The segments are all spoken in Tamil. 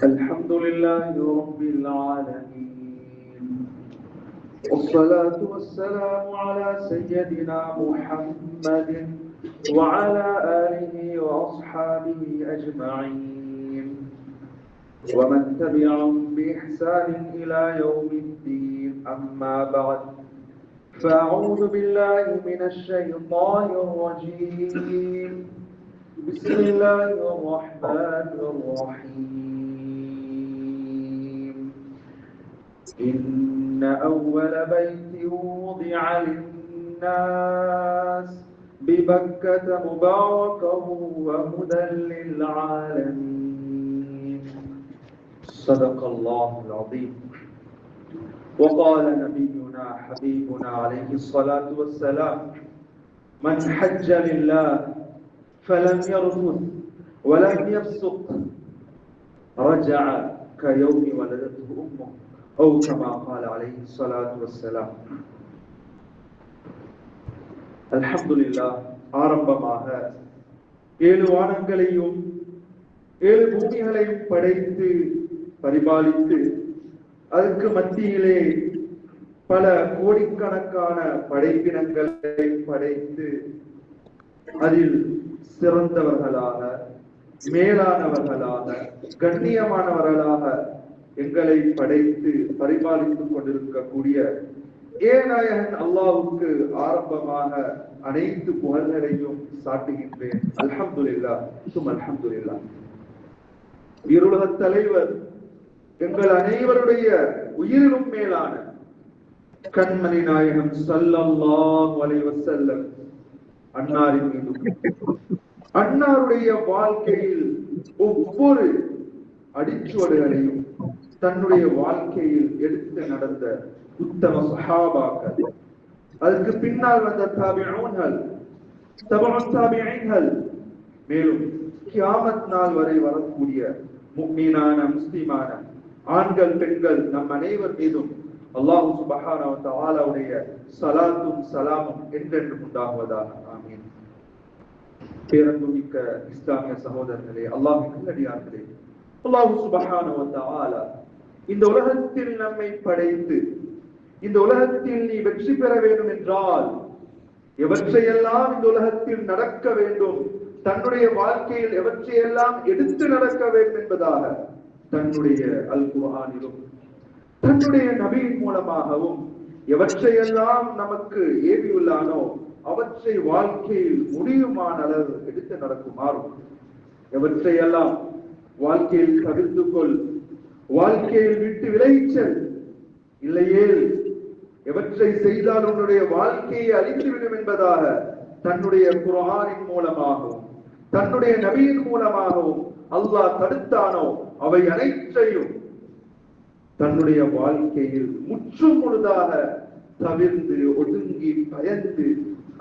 الحمد لله رب العالمين، والصلاة والسلام على سيدنا محمد وعلى آله وأصحابه أجمعين ومن تبعهم بإحسان إلى يوم الدين. أما بعد، فأعوذ بالله من الشيطان الرجيم. بسم الله الرحمن الرحيم. إن أول بيت وضع للناس ببكة مباركا وهدى للعالمين. صدق الله العظيم. وقال نبينا حبيبنا عليه الصلاة والسلام: من حج لله فلم يرفث ولم يفسق رجع كيوم ولدته أمه، أو كما قال عليه الصلاة والسلام. அல்ஹம்துலில்லாஹ். ஆரம்பமாக 7 வானங்களையும் 7 பூமிகளையும் படைத்து பரிபாலித்து அதற்கு மத்தியிலே பல கோடிக்கணக்கான படைப்பினங்களை படைத்து அதில் சிறந்தவர்களாக, மேலானவர்களாக, கண்ணியமானவர்களாக எங்களை படைத்து பரிபாலித்துக் கொண்டிருக்கக்கூடிய ஏநாயகன் அல்லாஹ்வுக்கு ஆரம்பமாக அனைத்து புகழ்களையும் சாட்டுகின்றேன். அல்ஹம்துலில்லாஹ், அல்ஹம்துலில்லாஹ். இருளக தலைவர், எங்கள் அனைவருடைய உயிரிலும் மேலான கண்மணி நாயகம் ஸல்லல்லாஹு அலைஹி வஸல்லம் அன்னாரின் மீது, அன்னாருடைய வாழ்க்கையில் ஒவ்வொரு அடிச்சுவடுகளையும் தன்னுடைய வாழ்க்கையில் எடுத்து நடந்த உத்தம சஹாபாக்கள், அதற்கு பின்னால் வந்த தாபிஊன்கள், தபஉ தாபிஈன்கள், மேலும் கியாமத் நாள் வரை வரக்கூடிய முஃமினான முஸ்லிமான ஆண்கள் பெண்கள் நம் அனைவர் மீதும் அல்லாஹ் சுப்ஹானஹு வ தஆலாவுடைய ஸலாத்தும் ஸலாமும் என்றென்றும் உண்டாகுவதாக. ஆமீன். பேரன்புமிக்க இஸ்லாமிய சகோதரர்களே, அல்லாஹ்வின் நல்லடியார்களே, அல்லாஹ் சுப்ஹானஹு வ தஆலா இந்த உலகத்தில் நம்மை படைத்து இந்த உலகத்தில் நீ வெற்றி பெற வேண்டும் என்றால் எவற்றையெல்லாம் இந்த உலகத்தில் நடக்க வேண்டும், தன்னுடைய வாழ்க்கையில் எவற்றையெல்லாம் எடுத்து நடக்க வேண்டும் என்பதாக தன்னுடைய அல் குர்ஆனிலும் தன்னுடைய நபியின் மூலமாகவும் எவற்றையெல்லாம் நமக்கு ஏவியுள்ளானோ அவற்றை வாழ்க்கையில் முடியுமான அளவு எடுத்து நடக்குமாறும், எவற்றையெல்லாம் வாழ்க்கையில் தவிர்த்து கொள், வாழ்க்கையில் விட்டு விளைச்சல், இல்லையே எவற்றை செய்தால் உன்னுடைய வாழ்க்கையை அழித்துவிடும் என்பதாக தன்னுடைய குர்ஆனின் மூலமாகவும் தன்னுடைய நபியின் மூலமாகவும் அல்லாஹ் தடுத்தானோ அவை அனைத்தையும் தன்னுடைய வாழ்க்கையில் முற்றும் முழுதாக தவிர்த்து ஒதுங்கி பயந்து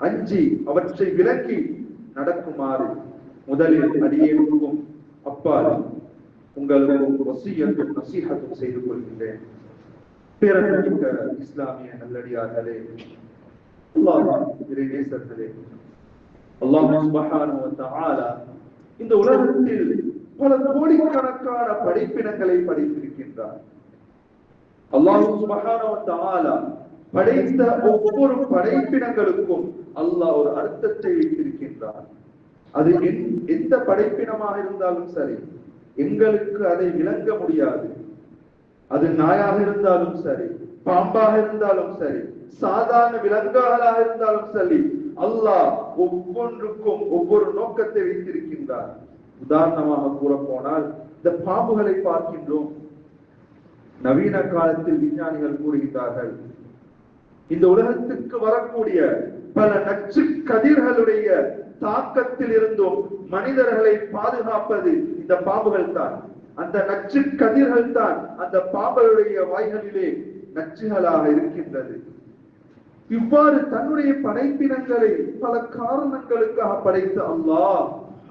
அஞ்சி அவற்றை விலக்கி நடக்குமாறு முதலில் அடியேனுக்கும் அப்பால் உங்களுக்கும் வசியத்தும் நசீஹத்தும் செய்து கொள்கின்றேன். பேரன்புமிக்க இஸ்லாமிய நல்லடியார்களே, அல்லாஹ்வின் நேசர்களே, அல்லாஹ் சுப்ஹானஹு வ தஆலா இந்த உலகத்தில் பல கோடிக்கணக்கான படைப்பினங்களை படைத்திருக்கின்றார். அல்லாஹ் சுப்ஹானஹு வ தஆலா படைத்த ஒவ்வொரு படைப்பினங்களுக்கும் அல்லாஹ் ஒரு அர்த்தத்தை வைத்திருக்கின்றார். அது எந்த படைப்பினமாக இருந்தாலும் சரி, எங்களுக்கு அதை விளங்க முடியாது. அது நாயாக இருந்தாலும் சரி, பாம்பாக இருந்தாலும் சரி, சாதாரண விலங்குகளாக இருந்தாலும் சரி, அல்லாஹ் ஒவ்வொன்றுக்கும் ஒவ்வொரு நோக்கத்தை வைத்திருக்கின்றார். உதாரணமாக கூற போனால் இந்த பாம்புகளை பார்க்கின்றோம். நவீன காலத்தில் விஞ்ஞானிகள் கூறுகின்றார்கள், இந்த உலகத்துக்கு வரக்கூடிய பல நச்சு கதிர்களுடைய தாக்கத்தில் இருந்தும் மனிதர்களை பாதுகாப்பது இந்த பாம்புகள் தான். அந்த நச்சு கதிர்கள் தான் அந்த பாம்புகளுடைய வாய்களிலே நச்சுகளாக இருக்கின்றது. இவ்வாறு தன்னுடைய படைப்பினங்களை பல காரணங்களுக்காக படைத்த அல்லாஹ்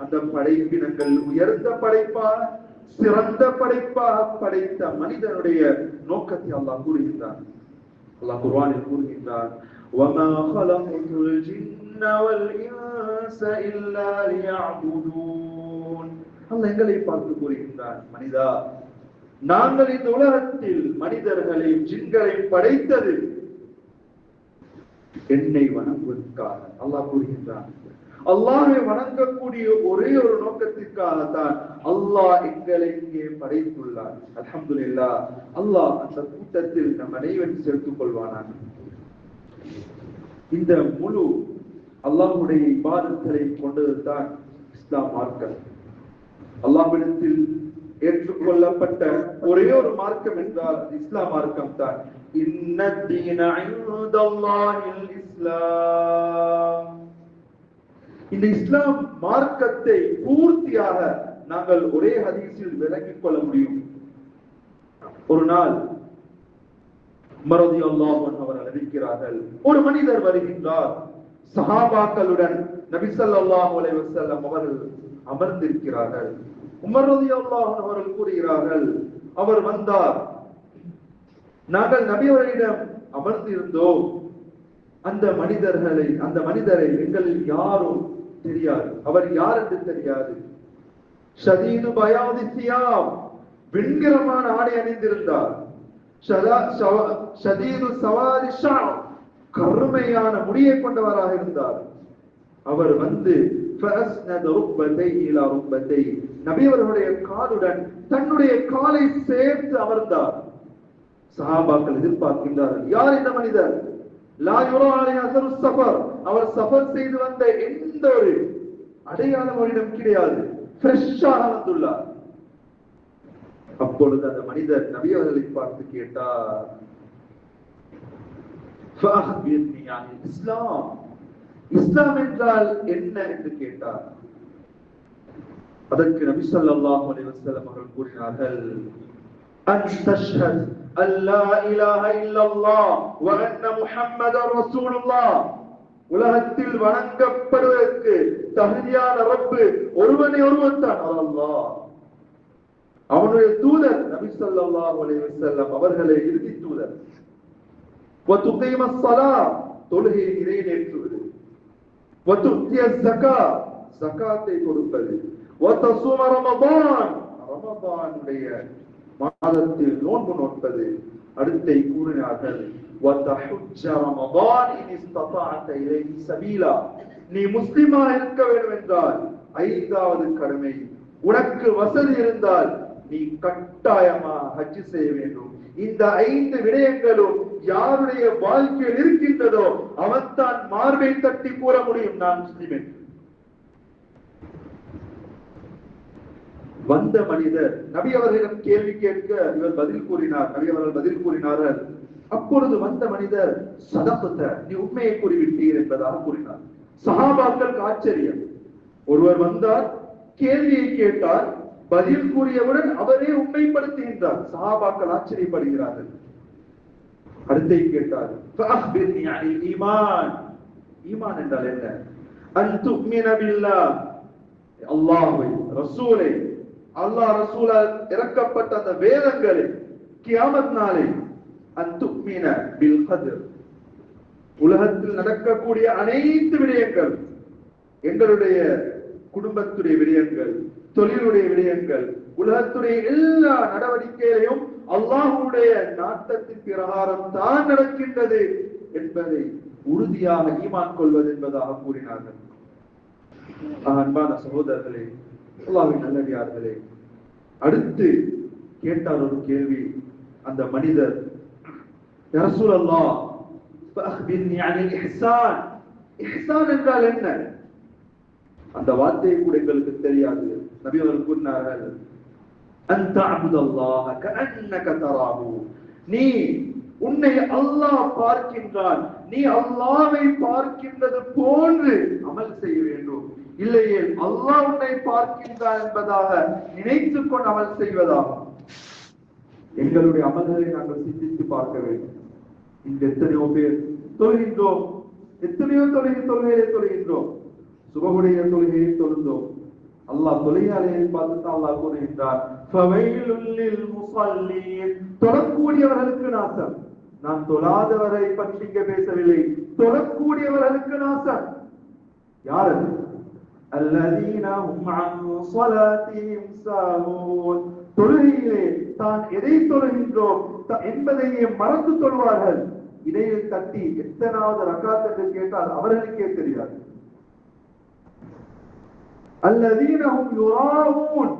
அந்த படைப்பினங்கள் உயர்ந்த படைப்பாக, சிறந்த படைப்பாக படைத்த மனிதனுடைய நோக்கத்தை அல்லாஹ் கூறுகின்றான். அல்லாஹ் குர்ஆனில் கூறுகின்றான், وَمَا خَلَقْتُ الْجِنَّ وَالْإِنسَ إِلَّا لِيَعْبُدُونَ. அல்லாஹ் எங்களை பார்த்து கூறுகின்றான், மனிதா, நாங்கள் இந்த உலகத்தில் மனிதர்களையும் ஜின்களையும் படைத்தது என்னை வணங்குவதற்காக. அல்லாஹ் கூறுகின்றான், அல்லாஹ்வை வணங்கக்கூடிய ஒரே ஒரு நோக்கத்திற்காகத்தான் அல்லாஹ் எங்களை இங்கே படைத்துள்ளார். அல்ஹம்துலில்லாஹ். அல்லாஹ் அந்த கூட்டத்தில் நம் அனைவரும் சேர்த்துக் கொள்வானாக. இந்த முழு அல்லாஹ்வுடைய இபாதத்களை கொண்டதுதான் இஸ்லாம் மார்க்கம். அல்லாஹ்விடத்தில் ஏற்றுக்கொள்ளப்பட்ட ஒரே ஒரு மார்க்கம் என்றால் இஸ்லாம் மார்க்கம் தான். இன்னத்தீன இன்தல்லாஹில் இஸ்லாம். இந்த இஸ்லாம் மார்க்கத்தை பூர்த்தியாக நாங்கள் ஒரே ஹதீஸில் விளங்கிக் கொள்ள முடியும். ஒரு நாள் உமர் ரலியல்லாஹு அன்ஹு அவர்கள் அறிவிக்கிறார்கள், ஒரு மனிதர் வருகின்றார். சஹாபாக்களுடன் நபி ஸல்லல்லாஹு அலைஹி வஸல்லம் அவர்கள் அமர்ந்திருக்கிறார்கள். உமர் ரலியல்லாஹு அன்ஹு அவர்கள் கூறுகிறார்கள், அவர் வந்தார். நாங்கள் நபி அவர்களிடம் அமர்ந்திருந்தோம். அந்த மனிதரை எங்களில் யாரும் தெரியாது. அவர் யார் என்று தெரியாது. ஷதீது பயாதி சியாம், வெண்கிரமான ஆடை அணிந்திருந்தார். ஷதீது சவாதி ஷாம், கருமையான முடியை கொண்டவராக இருந்தார். அவர் வந்து நபி அவர்களுடைய காலுடன் தன்னுடைய காலை சேர்த்து அமர்ந்தார். சஹாபாக்கள் எதிர்பார்க்கின்றார்கள், யார் இந்த மனிதர்? லா யுரா அலைஹி அஸரு ஸஃபர், அவர் சஃபர் செய்து வந்த எந்த ஒரு அடையாளம் அவரிடம் கிடையாது. ஃப்ரெஷ்ஷாக வந்துள்ளார். அப்பொழுது அந்த மனிதர் நபி அவர்களை பார்த்து கேட்டார், ஃபஅஹ்பிர்னி அனில் இஸ்லாம், இஸ்லாம் என்றால் என்ன என்று கேட்டார். அதற்கு நபி ஸல்லல்லாஹு அலைஹி வஸல்லம் அவர்கள் கூறினார்கள், அன் தஷ்ஹத் அல்லா இலாஹ இல்லல்லாஹ் வ அன்ன முஹம்மதர் ரசூலுல்லாஹ், உலகத்தில் வணங்கப்படுவதற்கு தகுதியான ரப்பு ஒருவனே ஒருவன் தான், அல்லாஹ். அவனுடைய தூதர் நபி ஸல்லல்லாஹு அலைஹி வஸல்லம் அவர்களே இறுதி தூதர். வ துகீமஸ் ஸலாத், தொழுகையை நிறைவேற்றுவது. வ துத்தியஸ் ஸகாத், ஸகாத்தை கொடுப்பது. வ தஸூம ரமதான், ரமதானுடைய மாதத்தில் நோன்பு நோட்பது. அடுத்தை கூறினார்கள், வ தஹுஜ்ஜ ரமதான் இன் இஸ்ததஅத இலைஹி சபீலா, நீ முஸ்லிமா இருக்க வேண்டும் என்றால் ஐந்தாவது கடமை, உனக்கு வசதி இருந்தால் நீ கட்டாயமா ஹஜ் செய்ய வேண்டும். இந்த 5 விடயங்களும் யாருடைய வாழ்க்கையில் இருக்கின்றதோ அவன் தான் மார்பை தட்டி கூற முடியும், நான் முஸ்லிம் என்று. வந்த மனிதர் நபி அவர்களிடம் கேள்வி கேட்க இவர் பதில் கூறினார். நபி அவர்கள் பதில் கூறினார்கள். அப்பொழுது வந்த மனிதர், சதகத, நீ உண்மையை கூறிவிட்டீர் என்பதாக கூறினார். சஹாபாக்களுக்கு ஆச்சரியம். ஒருவர் வந்தார், கேள்வியை கேட்டார், பதில் கூறியவுடன் அவரே உண்மைப்படுத்துகின்றார். சஹாபாக்கள் ஆச்சரியப்படுகிறார்கள். அடுத்தை கேட்டார், ஃபஅஹ்பிர்னி அனில் ஈமான், ஈமான் என்றால் என்ன? அன் துமின பில்லாஹ், அல்லாஹ்வை, ரசூலை, அல்லாஹ் ரசூலால் இறக்கப்பட்ட அந்த வேதங்களை, கியாமத் நாளை, அன் துமின பில் கத்ர், உலகத்தில் நடக்கக்கூடிய அனைத்து விடயங்கள், எங்களுடைய குடும்பத்துடைய விடயங்கள், தொழிலுடைய விடயங்கள், உலகத்துடைய எல்லா நடவடிக்கைகளையும் அல்லாஹ்வுடைய நாட்டத்தின் பிரகாரம் தான் நடக்கின்றது என்பதை உறுதியாக ஈமான் கொள்வது என்பதாக கூறினார்கள். அன்பான சகோதரர்களே, அல்லாஹ்வின் நல்லடியார்களே, அடுத்து கேட்டார் ஒரு கேள்வி அந்த மனிதர், யா ரசூலல்லாஹ் ஃபஅஹ்பிர்னி அனில் இஹ்சான், இஹ்சான் என்றால் என்ன? அந்த வார்த்தையை கூட எங்களுக்கு தெரியாது. நபி அவர்கள் கூறினார்கள், அன் தஅபுதல்லாஹ கஅன்னக தராஹு, நீ உன்னை அல்லாஹ் பார்க்கின்றான், நீ அல்லாஹ்வை பார்க்கின்றது போன்று அமல் செய்ய வேண்டும். இல்லையே அல்லாஹ் உன்னை பார்க்கின்றான் என்பதாக நினைத்துக் கொண்டு அமல் செய்வதாகும். எங்களுடைய அமல்களை நாங்கள் சிந்தித்து பார்க்க வேண்டும். இங்கு எத்தனையோ பேர் தொழுகின்றோம், எத்தனையோ தொழுகையை தொழுகின்றோம், சுபகுடைய தொழுகையை தொழுந்தோம். அல்லாஹ் தொழுகையாளியை பார்த்து அல்லாஹ் கூறுகின்றார், ஃபவைலுல் லில் முஸல்லீன், தொழக்கூடியவர்களுக்கு நாசம். நான் தொழாதவரை பற்றி இங்கே பேசவில்லை, தொழக்கூடியவர்களுக்கு நாசம். யார்? அல்லதீன ஹும் அன் ஸலாத்திஹிம் சாஹூன், தொழுகையிலே தான் எதை தொழுகின்றோம் என்பதையே மறந்து தொழுவார்கள். இடையில் தட்டி எத்தனாவது ரக்காத் என்று கேட்டால் அவர்களுக்கே தெரியாது. அல்லதீனஹும் யுராஊன்,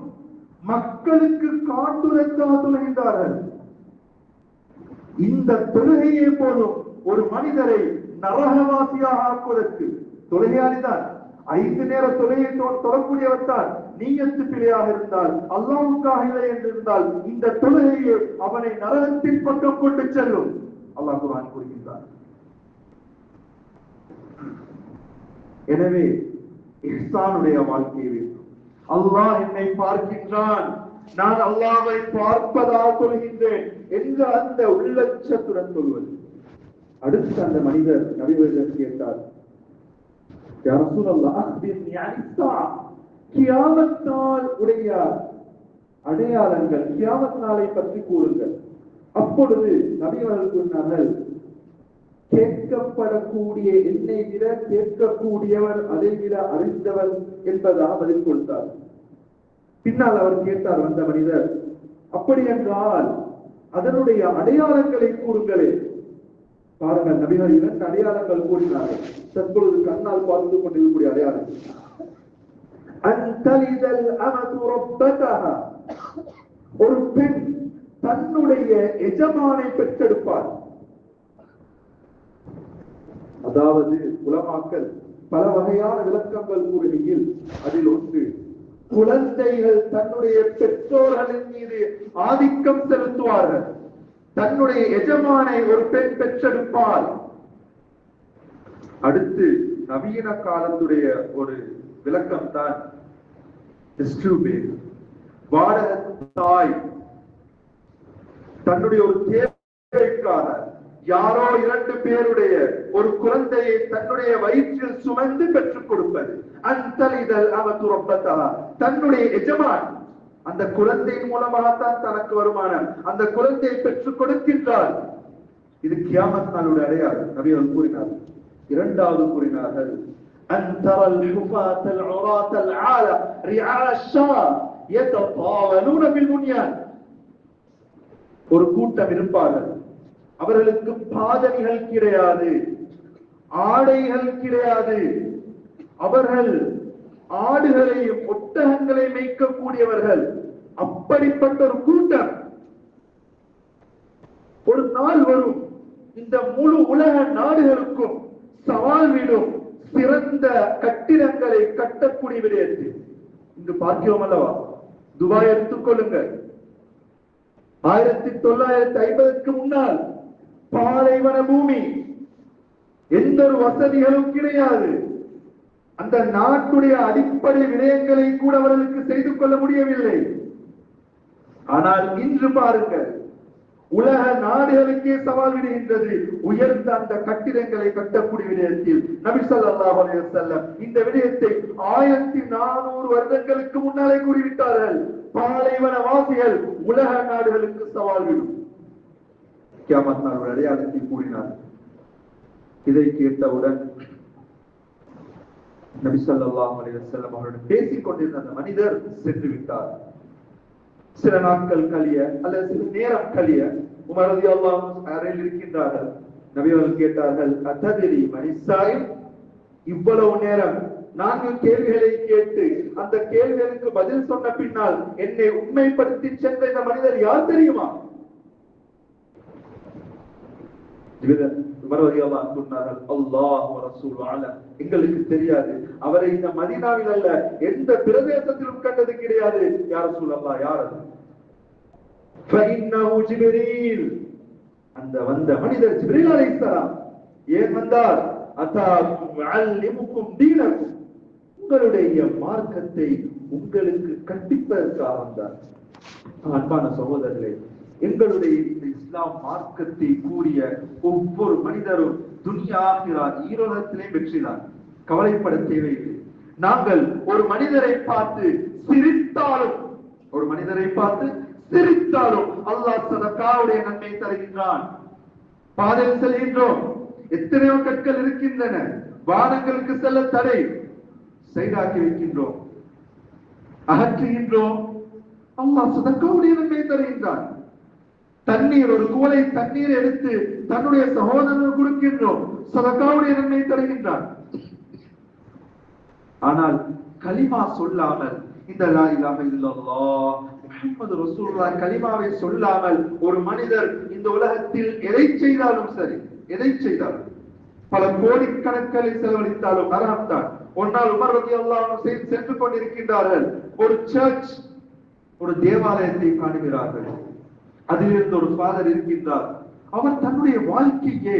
மக்களுக்கு காட்டுரைக்காக தொழுகின்றார்கள். இந்த தொழுகையே போதும் ஒரு மனிதரை நரகவாசியாக ஆக்குவதற்கு. தொழுகையாளிதான், 5 நேர தொழுகையை தொழக்கூடியவர் தான். நீயத்து பிழையாக இருந்தால், அல்லாஹ்வுக்காக இல்லை என்றிருந்தால், இந்த தொழுகையை அவனை நரகத்தின் பக்கம் கொண்டு செல்லும். அல்லாஹ் குர்ஆன் கூறுகின்றார். எனவே இஹ்சானுடைய வாழ்க்கை வேண்டும். அல்லாஹ் என்னை பார்க்கின்றான், நான் அல்லாஹ்வை பார்ப்பதாக சொல்கின்றேன் என்ற அந்த உள்ளட்சத்துடன் சொல்வது. அடுத்து அந்த மனிதர் நபிகளிடம் கேட்டார், யா ரசூலல்லாஹ் அக்பிர்னி அனி ஸாஅ, கியாமத் நாள் உடைய அடையாளங்கள், கியாமத் நாளை பற்றி கூறுங்கள். அப்பொழுது நபிகள் கூறினார்கள், கேட்கப்படக்கூடிய என்னை விட கேட்கக்கூடியவர் அதை விட அறிந்தவர் என்பதாக பதில் கொடுத்தார். பின்னால் அவர் கேட்டார் வந்த மனிதர், அப்படி என்றால் அதனுடைய அடையாளங்களை கூறுங்களே. பாருங்கள், நபிகள் 2 அடையாளங்கள் கூறினார்கள். தற்பொழுது கண்ணால் பார்த்து கொண்டிருக்கக்கூடிய அடையாளங்கள். அன்தலிதல் அமது ரப்பதஹா, ஒரு பெண் தன்னுடைய எஜமானை பெற்றெடுப்பார். அதாவது உலமாக்கள் பல வகையான விளக்கங்கள் கூறுகையில் அதில் ஒன்று, குழந்தைகள் தன்னுடைய பெற்றோர்களின் மீது ஆதிக்கம் செலுத்துவார்கள். தன்னுடைய எஜமானை ஒரு பெண் பெற்றெடுப்பார். அடுத்து நவீன காலத்துடைய ஒரு விளக்கம் தான் தாய் தன்னுடைய ஒரு தேவைக்காக யாரோ 2 பேருடைய ஒரு குழந்தையை தன்னுடைய வயிற்றில் சுமந்து பெற்றுக் கொடுப்பது. அன்தலிதல் அமது ரப்பதஹா, தன்னுடைய எஜமான் அந்த குழந்தையின் மூலமாகத்தான் தனக்கு வருமானம், அந்த குழந்தையை பெற்றுக் கொடுக்கின்றார். இது கியாமத் நாளுடைய அடையாளம். நபிகள் கூறினார்கள். இரண்டாவது கூறினார்கள், அன்தரல் ஹுஃபாத்தல் உராத்தல் ஆல ரிஆஷா யததாவலூன பில் புன்யான், ஒரு கூட்டம் இருப்பார்கள், அவர்களுக்கு பாதணிகள் கிடையாது, ஆடைகள் கிடையாது, அவர்கள் ஆடுகளையும் ஒட்டகங்களை மேய்க்கக்கூடியவர்கள். அப்படிப்பட்ட ஒரு கூட்டம். ஒரு நாள் வரும், இந்த முழு உலக நாடுகளுக்கும் சவால் விடும் சிறந்த கட்டிடங்களை கட்டக்கூடிய விடயத்தில். இங்கு பார்க்கிறோம் அல்லவா, துபாய் எடுத்துக்கொள்ளுங்கள். 1950க்கு முன்னால் பாலைவன பூமி, எந்த ஒரு வசதிகளும் கிடையாது. அந்த நாட்டுடைய அடிப்படை விடயங்களை கூட அவர்களுக்கு செய்து கொள்ள முடியவில்லை. ஆனால் இன்று பாருங்கள், உலக நாடுகளுக்கே சவால் விடுகின்றது உயர்ந்த அந்த கட்டிடங்களை கட்டக்கூடிய விடயத்தில். நபி ஸல்லல்லாஹு அலைஹி வஸல்லம் இந்த விடயத்தை 1400 வருடங்களுக்கு முன்னாலே கூறிவிட்டார்கள். பாலைவன வாசிகள் உலக நாடுகளுக்கு சவால் விடும். கியாமத் நாளுடைய அடையாளத்தை கூறினார். இதை கேட்டவுடன் நபி ஸல்லல்லாஹு அலைஹி வஸல்லம் அவருடன் பேசிக் கொண்டிருந்த அந்த மனிதர் சென்று விட்டார். சில நாட்கள் கழிய அல்லது சில நேரம் கழிய உமர் ரலியல்லாஹு அன்ஹு அறையில் இருக்கின்றார்கள். நபி அவர்கள் கேட்டார்கள், அத்ததிரி மனிசாய், இவ்வளவு நேரம் 4 கேள்விகளை கேட்டு அந்த கேள்விகளுக்கு பதில் சொன்ன பின்னால் என்னை உண்மைப்படுத்தி சென்ற இந்த மனிதர் யார் தெரியுமா? எங்களுக்கு தெரியாது, அவரை இந்த மதீனாவில் அல்ல எந்த பிரதேசத்திலும் கண்டது கிடையாது. யா ரசூலல்லாஹ், யார் அது? ஃபஇன்னஹு ஜிப்ரீல், அந்த வந்த மனிதர் ஜிப்ரீல் அலைஹிஸ்ஸலாம். ஏன் வந்தார்? அதாக்கும் யுஅல்லிமுக்கும் தீனக்கும், உங்களுடைய மார்க்கத்தை உங்களுக்கு கற்பிப்பதற்காக வந்தார். அன்பான சகோதரர்களே, எங்களுடைய இந்த இஸ்லாம் மார்க்கத்தை கூறிய ஒவ்வொரு மனிதரும் துன்யா ஆகிரா ஈரோகத்திலே வெற்றிதான். கவலைப்பட தேவையில்லை. நாங்கள் ஒரு மனிதரை பார்த்து சிரித்தாலும், ஒரு மனிதரை பார்த்து சிரித்தாலும் அல்லாஹ் சதகாவுடைய நன்மை தருகின்றான். பாதையில் செல்கின்றோம், எத்தனையோ கற்கள் இருக்கின்றன, வானங்களுக்கு செல்ல தடை, சைடாக்கி வைக்கின்றோம், அகற்றுகின்றோம். அல்லாஹ் சதக்காவுடைய நன்மை தருகின்றான். தண்ணீர், ஒரு குவளை தண்ணீர் எடுத்து தன்னுடைய சகோதரனுக்கு கொடுக்கின்றோம், சதக்காவுடைய நன்மை தருகின்றான். ஆனால் கலிமா சொல்லாமல், இந்த லா இலாஹ இல்லல்லாஹ் முஹம்மது ரசூலுல்லாஹ் கலிமாவை சொல்லாமல் ஒரு மனிதர் இந்த உலகத்தில் எதை செய்தாலும் சரி, எதை செய்தாலும், பல கோடிக்கணக்களை செலவழித்தாலும் ஹராம் தான். ஒரு நாள் உமர் ரலியல்லாஹு அன்ஹு சென்று கொண்டிருக்கின்றார்கள். ஒரு சர்ச், ஒரு தேவாலயத்தை காணுகிறார்கள். அதிலிருந்து ஒரு ஃபாதர் இருக்கின்றார். அவர் தன்னுடைய வாழ்க்கையே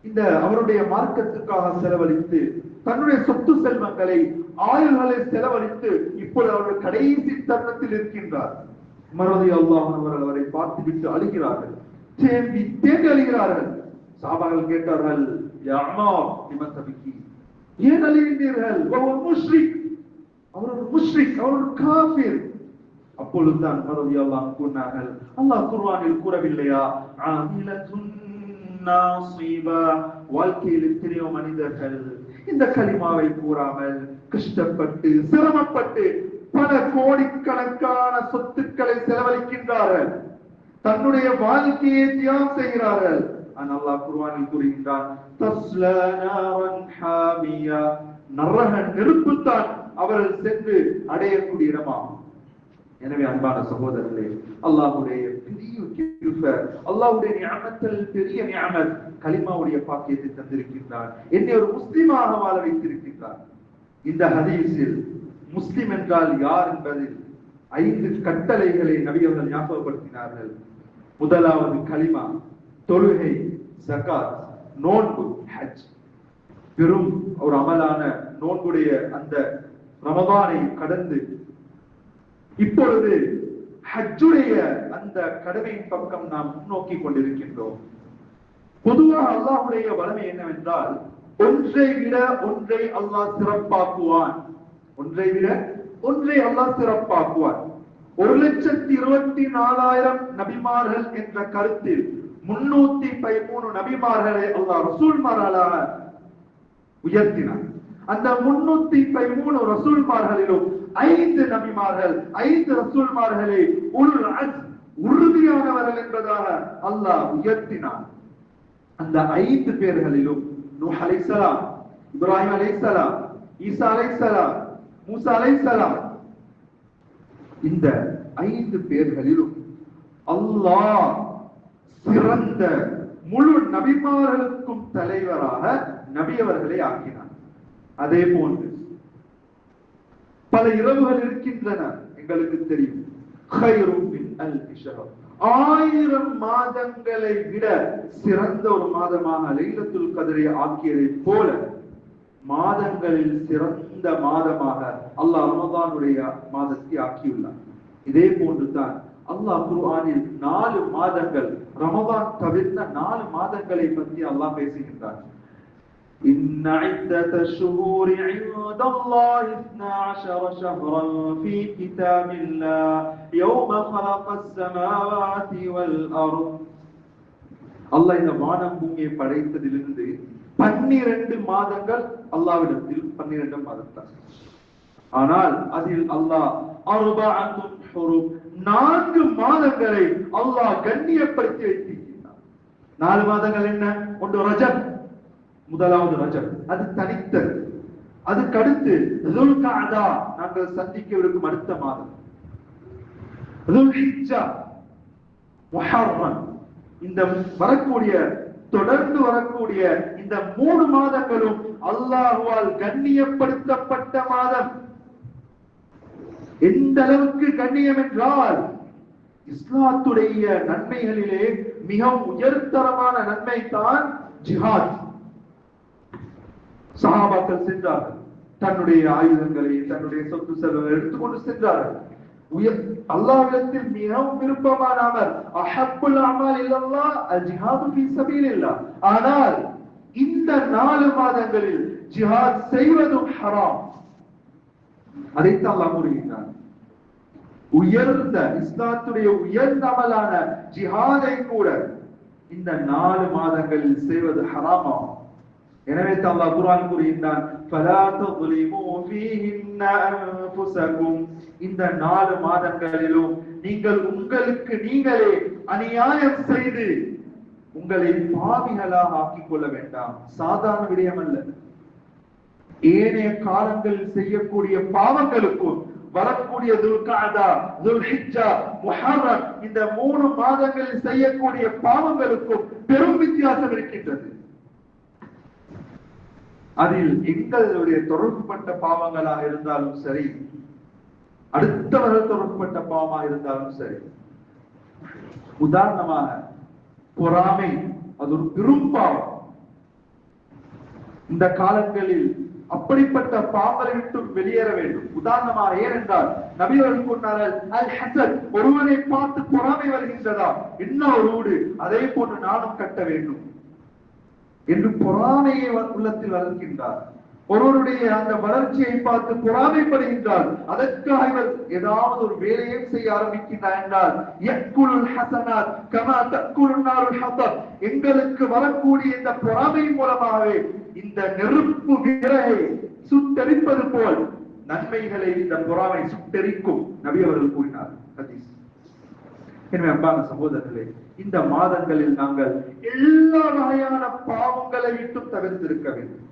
இந்த அவருடைய மார்க்கத்துக்காக செலவழித்து, தன்னுடைய சொத்து செல்வங்களை, ஆயுள்களை செலவழித்து இப்பொழுது அவர்கள் கடைசி தருணத்தில் இருக்கின்றார். உமர் ரலியல்லாஹு அன்ஹு அவர்கள் அவரை பார்த்துவிட்டு அழுகிறார்கள், தேம்பி தேம்பி அழுகிறார்கள். சஹாபாக்கள் கேட்டார்கள், யா உமர் லிமன் தபிகி, ஏன் அழுகிறீர்கள்? அவர் ஒரு முஷ்ரிக், அவர் ஒரு முஷ்ரிக், அவர் ஒரு காஃபிர். அப்பொழுதுதான் உமர் ரலியல்லாஹு அன்ஹு கூறினார்கள், அல்லாஹ் குர்ஆனில் கூறவில்லையா, ஆமிலத்துன் நாஸிபா, வாழ்க்கையில் எத்தனையோ மனிதர்கள் இந்த கலிமாவை கூறாமல் கஷ்டப்பட்டு சிரமப்பட்டு பல கோடிக்கணக்கான சொத்துக்களை செலவழிக்கின்றார்கள், தன்னுடைய வாழ்க்கையை தியாகம் செய்கிறார்கள். அல்லாஹ் குர்ஆனில் கூறுகின்றான், தஸ்லா நாரன் ஹாமியா, நரக நெருப்பு தான் அவர்கள் சென்று அடையக்கூடிய இடமாகும். எனவே அன்பான சகோதரர்களே, அல்லாஹ்வுடைய பெரிய கிருபை, அல்லாஹ்வுடைய நிஅமத்தில் பெரிய நிஅமத் கலிமாவுடைய பாக்கியத்தை தந்திருக்கின்றார். என்னை ஒரு முஸ்லிமாக வாழ வைத்திருக்கின்றார். இந்த ஹதீஸில் முஸ்லிம் என்றால் யார் என்பதில் 5 கட்டளைகளை நபி அவர்கள் ஞாபகப்படுத்தினார்கள். முதலாவது கலிமா, தொழுகை, ஜகாத், நோன்பு, ஹஜ். பெரும் ஒரு அமலான நோன்புடைய அந்த ரமதானை கடந்து இப்பொழுது ஹஜ்ஜுடைய அந்த கடமையின் பக்கம் நாம் முன்னோக்கி கொண்டிருக்கின்றோம். பொதுவாக அல்லாஹ்வுடைய வளமை என்னவென்றால், ஒன்றை விட ஒன்றை அல்லாஹ் சிறப்பாக்குவான். ஒன்றை விட ஒன்றை அல்லாஹ் சிறப்பாக்குவான். 1,24,000 நபிமார்கள் என்ற கருத்தில் 313 நபிமார்களை அல்லாஹ் ரசூல்மார்களாக உயர்த்தினார். அந்த 313 ரசூல்மார்களிலும் 5 நபிமார்கள், 5 ரசூல்மார்களை உலுல் அஸ்ம், உறுதியானவர்கள் என்பதாக அல்லாஹ் உயர்த்தினார். அந்த 5 பேர்களிலும் நூஹ் அலைஹிஸ்ஸலாம், இப்ராஹிம் அலைஹிஸ்ஸலாம், ஈசா அலைஹிஸ்ஸலாம், மூசா அலைஹிஸ்ஸலாம், இந்த 5 பேர்களிலும் அல்லாஹ் சிறந்த முழு நபிமார்களுக்கும் தலைவராக நபி அவர்களை ஆக்கினார். அதே போன்று பல இரவுகள் இருக்கின்றன, எங்களுக்கு தெரியும். 1000 மாதங்களை விட சிறந்த ஒரு மாதமாக லைலத்துல் கத்ரை ஆக்கியதை போல மாதங்களில் சிறந்த மாதமாக அல்லாஹ் ரமதானுடைய மாதத்தை ஆக்கியுள்ளார். இதே போன்றுதான் அல்லாஹ் குர்ஆனில் 4 மாதங்கள், ரமதான் தவிர்த்த 4 மாதங்களை பற்றி அல்லாஹ் பேசுகின்றார். إن عدة الشهور عند الله 12 شهرا في كتاب الله يوم خلق السماوات والأرض. அல்லாஹ் இந்த வானம் பூமியை படைத்ததிலிருந்து 12 மாதங்கள் அல்லாஹ்விடத்தில் 12 மாதம். ஆனால் அதில் அல்லாஹ் அர்பஅத்துன் ஹுரும், 4 மாதங்களை அல்லாஹ் கண்ணியப்படுத்தி வைத்திருக்கிறார். 4 மாதங்கள் என்ன? ஒன்று ரஜப், முதலாவது ரஜப், அது தனித்தது. அதுக்கடுத்து துல்கஅதா, நாங்கள் சந்திக்கவிருக்கும் அடுத்த மாதம். துல்ஹிஜ்ஜா, முஹர்ரம், இந்த வரக்கூடிய தொடர்ந்து வரக்கூடிய இந்த 3 மாதங்களும் அல்லாஹ்வால் கண்ணியப்படுத்தப்பட்ட மாதம். எந்த அளவுக்கு கண்ணியம் என்றால், இஸ்லாத்துடைய நன்மைகளிலே மிக உயர்தரமான நன்மை தான் ஜிஹாத். சஹாபாக்கள் சென்றார்கள், தன்னுடைய ஆயுதங்களை, தன்னுடைய சொத்து செல்வங்களை எடுத்துக்கொண்டு சென்றார்கள். அல்லாஹ்விடத்தில் மிகவும் விருப்பமான அமல் அஹப்புல் அமல் இல்லல்லாஹ் அல் ஜிஹாது ஃபீ சபீலில்லாஹ். ஆனால் இந்த 4 மாதங்களில் ஜிஹாத் செய்வதும் ஹராம். அதைத்தான் அல்லாஹ் கூறுகிறான். உயர்ந்த இஸ்லாத்துடைய உயர்ந்த அமலான ஜிஹாதை கூட இந்த 4 மாதங்களில் செய்வது ஹராமாகும். எனவே அல்லாஹ் குர்ஆன் கூறுகின்றான் ஃபலா தظلموا فيهن انفسكم இந்த 4 மாதங்களிலும் நீங்கள் உங்களுக்கு நீங்களே அநியாயம் செய்து உங்களை பாவிகளாக ஆக்கிக் கொள்ள வேண்டாம். சாதாரண விடயம் அல்ல. ஏனைய காலங்களில் செய்யக்கூடிய பாவங்களுக்கும் வரக்கூடிய துல்காதா, துல்ஹிஜ்ஜா, முஹர்ரம் இந்த 3 மாதங்களில் செய்யக்கூடிய பாவங்களுக்கும் பெரும் வித்தியாசம் இருக்கின்றது. அதில் எங்களுடைய தொடர்புபட்ட பாவங்களாக இருந்தாலும் சரி, அடுத்தவர்கள் தொடர்புபட்ட பாவமாக இருந்தாலும் சரி, உதாரணமாக பொறாமை, அது ஒரு பெரும் பாவம். இந்த காலங்களில் அப்படிப்பட்ட பாவங்களை விட்டு வெளியேற வேண்டும். உதாரணமாக ஏனென்றால் நபி அவர்கள் கூறினார்கள், அல் ஹஸத், ஒருவனை பார்த்து பொறாமை வருகின்றதா, என்ன ஒரு வீடு அதே போன்று நானும் கட்ட வேண்டும் என்று பொறாமையை உள்ளத்தில் வளர்க்கின்றார். ஒருவருடைய அந்த வளர்ச்சியை பார்த்து பொறாமைப்படுகின்றார். அதற்காக இவர் ஏதாவது ஒரு வேலையை செய்ய ஆரம்பிக்கின்றார் என்றால் யக்குலுல் ஹஸனாத் கமா தக்குலுன் நாருல் ஹதப், எங்களுக்கு வரக்கூடிய இந்த பொறாமை மூலமாகவே இந்த நெருப்பு விறகை சுட்டெரிப்பது போல் நன்மைகளை இந்த பொறாமை சுட்டெரிக்கும் நபி அவர்கள் கூறினார். ஹதீஸ். எனவே அன்பான சகோதரர்களே, இந்த மாதங்களில் நாங்கள் எல்லா வகையான பாவங்களை விட்டும் தவிர்த்திருக்க வேண்டும்.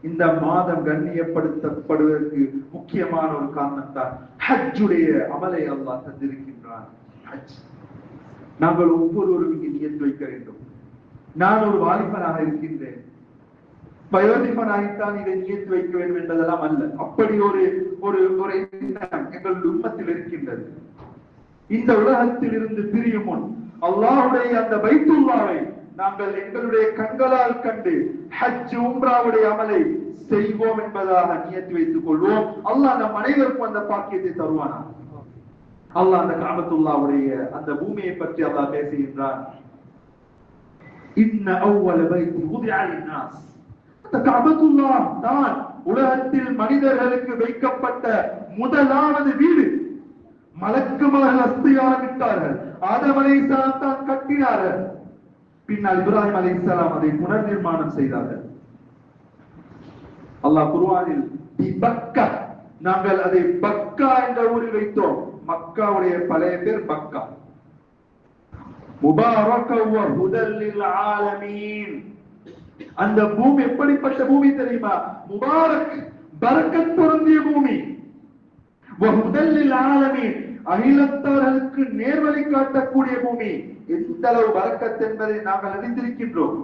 இந்த மாதம் கண்ணியப்படுத்தப்படுவதற்கு முக்கியமான ஒரு காரணம் தான் ஹஜ்ஜுடைய அமலை அல்லாஹ் தந்திருக்கின்றான். ஹஜ் நாங்கள் ஒவ்வொருவரும் இங்கே நியத் வைக்க வேண்டும். நான் ஒரு வாலிபனாக இருக்கின்றேன், வயோதிபனாகித்தான் இதை நியத் வைக்க வேண்டும் என்பதெல்லாம் அல்ல. அப்படி ஒரு எங்களுடைய உம்மத்தில் இருக்கின்றது. இந்த உலகத்தில் இருந்து பிரியும் முன் அல்லாஹ்வுடைய அந்த பைத்துல்லாவை நாங்கள் எங்களுடைய கண்களால் கண்டு ஹஜ் உம்ராவுடைய அமலை செய்வோம் என்பதாக நியத்து வைத்துக் கொள்வோம். அல்லாஹ் நம் அனைவருக்கும் அந்த பாக்கியத்தை தருவானா. அல்லாஹ் அந்த கஅபத்துல்லாஹ்வுடைய அந்த பூமியை பற்றி அல்லாஹ் பேசுகின்றான். இன்ன அவ்வல பைத்தி உதிஅ லின்னாஸ், அந்த கஅபத்துல்லாஹ் தான் உலகத்தில் மனிதர்களுக்கு வைக்கப்பட்ட முதலாவது வீடு. மலக்குமார்கள் அஸ்தியாரமிட்டார்கள். ஆதம் அலைஹிஸ்ஸலாம் தான் கட்டினார்கள். பின்னால் இப்ராஹிம் அலைஹிஸ்ஸலாம் அதை புனர் நிர்மாணம் செய்தார்கள். அல்லாஹ் குர்ஆனில் பக்கா, நாங்கள் அதை பக்கா என்ற ஊரில் வைத்தோம். மக்காவுடைய பழைய பேர் பக்கா. முபாரக வ ஹுதல் லில் ஆலமீன். அந்த பூமி எப்படிப்பட்ட பூமி தெரியுமா? முபாரக், பரக்கத் பொருந்திய பூமி. வ ஹுதல் லில் ஆலமீன், அகிலத்தார்களுக்கு நேர்வழி காட்டக்கூடிய பூமி. எந்த அளவு பரக்கத் என்பதை நாங்கள் அறிந்திருக்கின்றோம்.